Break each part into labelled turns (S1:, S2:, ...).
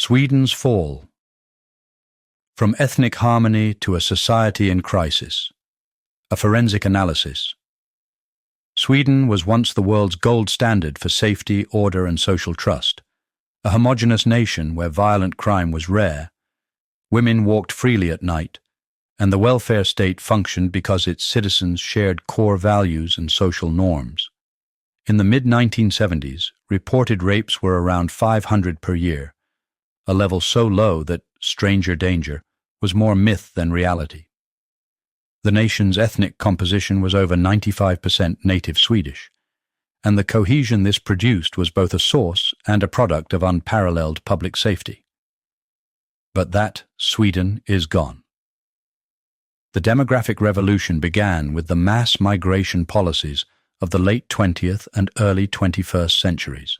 S1: Sweden's fall. From ethnic harmony to a society in crisis. A forensic analysis. Sweden was once the world's gold standard for safety, order, and social trust. A homogeneous nation where violent crime was rare. Women walked freely at night, and the welfare state functioned because its citizens shared core values and social norms. In the mid-1970s, reported rapes were around 500 per year, a level so low that stranger danger was more myth than reality. The nation's ethnic composition was over 95% native Swedish, and the cohesion this produced was both a source and a product of unparalleled public safety. But that Sweden is gone. The demographic revolution began with the mass migration policies of the late 20th and early 21st centuries.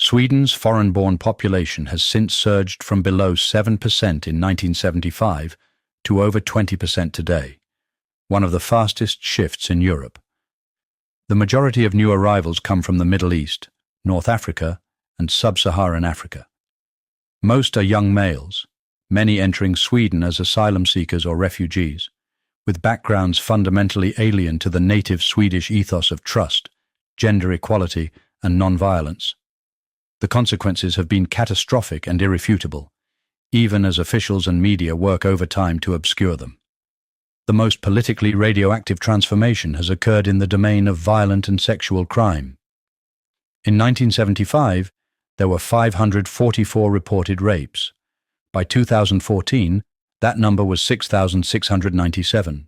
S1: Sweden's foreign-born population has since surged from below 7% in 1975 to over 20% today, one of the fastest shifts in Europe. The majority of new arrivals come from the Middle East, North Africa, and Sub-Saharan Africa. Most are young males, many entering Sweden as asylum seekers or refugees, with backgrounds fundamentally alien to the native Swedish ethos of trust, gender equality, and non-violence. The consequences have been catastrophic and irrefutable, even as officials and media work overtime to obscure them. The most politically radioactive transformation has occurred in the domain of violent and sexual crime. In 1975, there were 544 reported rapes. By 2014, that number was 6,697.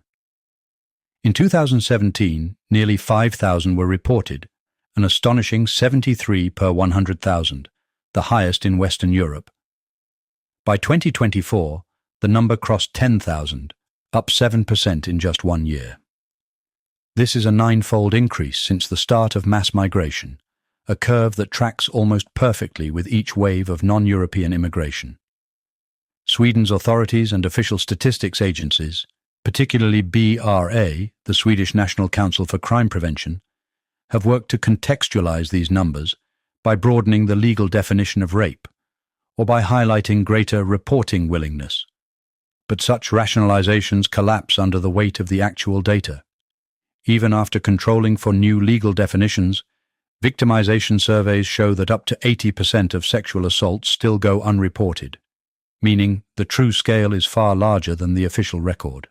S1: In 2017, nearly 5,000 were reported, an astonishing 73 per 100,000, the highest in Western Europe. By 2024, the number crossed 10,000, up 7% in just 1 year. This is a ninefold increase since the start of mass migration, a curve that tracks almost perfectly with each wave of non-European immigration. Sweden's authorities and official statistics agencies, particularly BRA, the Swedish National Council for Crime Prevention, have worked to contextualize these numbers by broadening the legal definition of rape, or by highlighting greater reporting willingness. But such rationalizations collapse under the weight of the actual data. Even after controlling for new legal definitions, victimization surveys show that up to 80% of sexual assaults still go unreported, meaning the true scale is far larger than the official record.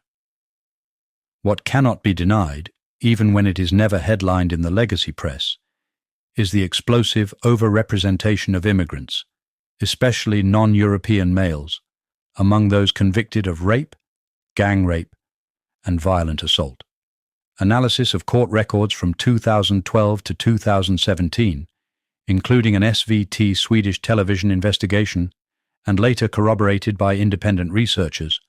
S1: What cannot be denied, even when it is never headlined in the legacy press, is the explosive overrepresentation of immigrants, especially non-European males, among those convicted of rape, gang rape, and violent assault. Analysis of court records from 2012 to 2017, including an SVT Swedish television investigation, and later corroborated by independent researchers,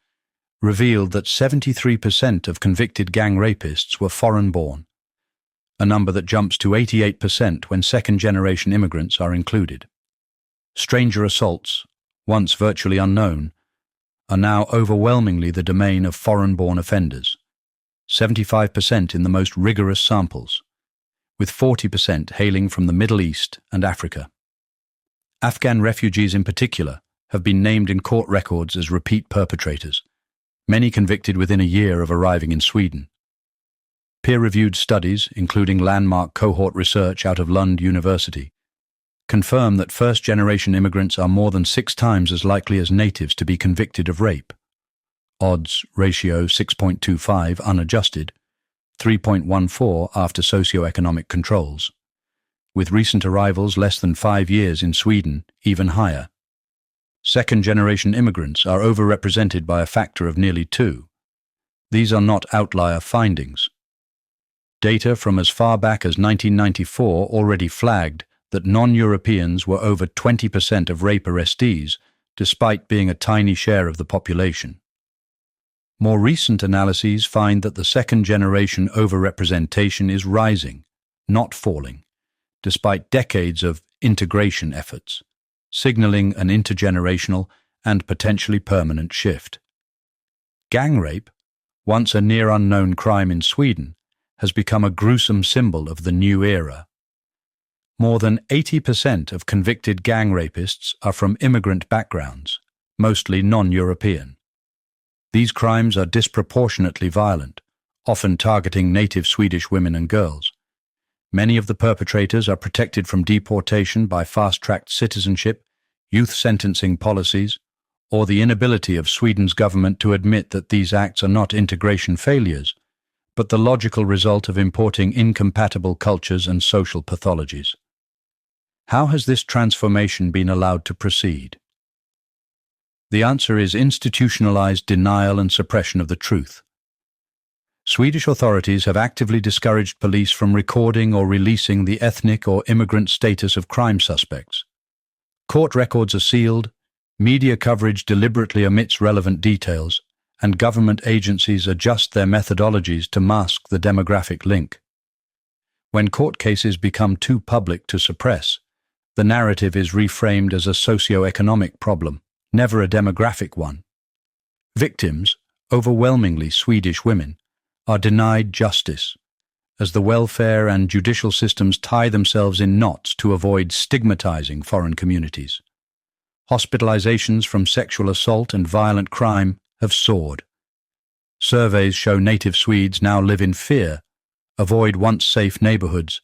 S1: revealed that 73% of convicted gang rapists were foreign-born, a number that jumps to 88% when second-generation immigrants are included. Stranger assaults, once virtually unknown, are now overwhelmingly the domain of foreign-born offenders, 75% in the most rigorous samples, with 40% hailing from the Middle East and Africa. Afghan refugees in particular have been named in court records as repeat perpetrators, many convicted within a year of arriving in Sweden. Peer-reviewed studies, including landmark cohort research out of Lund University, confirm that first-generation immigrants are more than 6 times as likely as natives to be convicted of rape. Odds ratio 6.25 unadjusted, 3.14 after socioeconomic controls, with recent arrivals less than 5 years in Sweden even higher. Second-generation immigrants are overrepresented by a factor of nearly 2. These are not outlier findings. Data from as far back as 1994 already flagged that non-Europeans were over 20% of rape arrestees, despite being a tiny share of the population. More recent analyses find that the second-generation overrepresentation is rising, not falling, despite decades of integration efforts, signaling an intergenerational and potentially permanent shift. Gang rape, once a near-unknown crime in Sweden, has become a gruesome symbol of the new era. More than 80% of convicted gang rapists are from immigrant backgrounds, mostly non-European. These crimes are disproportionately violent, often targeting native Swedish women and girls. Many of the perpetrators are protected from deportation by fast-tracked citizenship, youth sentencing policies, or the inability of Sweden's government to admit that these acts are not integration failures, but the logical result of importing incompatible cultures and social pathologies. How has this transformation been allowed to proceed? The answer is institutionalized denial and suppression of the truth. Swedish authorities have actively discouraged police from recording or releasing the ethnic or immigrant status of crime suspects. Court records are sealed, media coverage deliberately omits relevant details, and government agencies adjust their methodologies to mask the demographic link. When court cases become too public to suppress, the narrative is reframed as a socio-economic problem, never a demographic one. Victims, overwhelmingly Swedish women, are denied justice, as the welfare and judicial systems tie themselves in knots to avoid stigmatizing foreign communities. Hospitalizations from sexual assault and violent crime have soared. Surveys show native Swedes now live in fear, avoid once safe neighborhoods,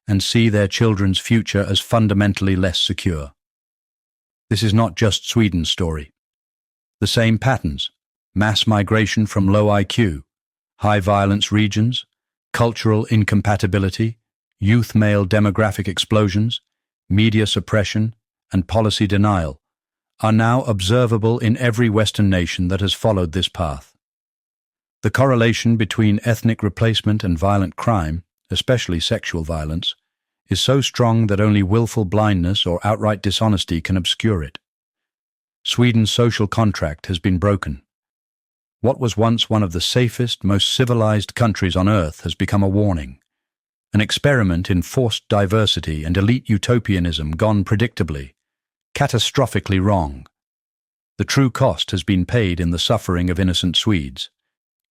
S1: and see their children's future as fundamentally less secure. This is not just Sweden's story. The same patterns, mass migration from low IQ, high violence regions, cultural incompatibility, youth male demographic explosions, media suppression, and policy denial, are now observable in every Western nation that has followed this path. The correlation between ethnic replacement and violent crime, especially sexual violence, is so strong that only willful blindness or outright dishonesty can obscure it. Sweden's social contract has been broken. What was once one of the safest, most civilized countries on earth has become a warning, an experiment in forced diversity and elite utopianism gone predictably, catastrophically wrong. The true cost has been paid in the suffering of innocent Swedes,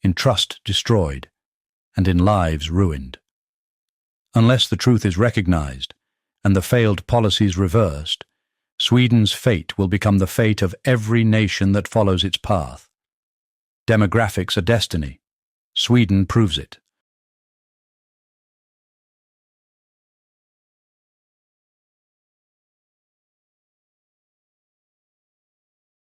S1: in trust destroyed, and in lives ruined. Unless the truth is recognized and the failed policies reversed, Sweden's fate will become the fate of every nation that follows its path. Demographics are destiny. Sweden proves it.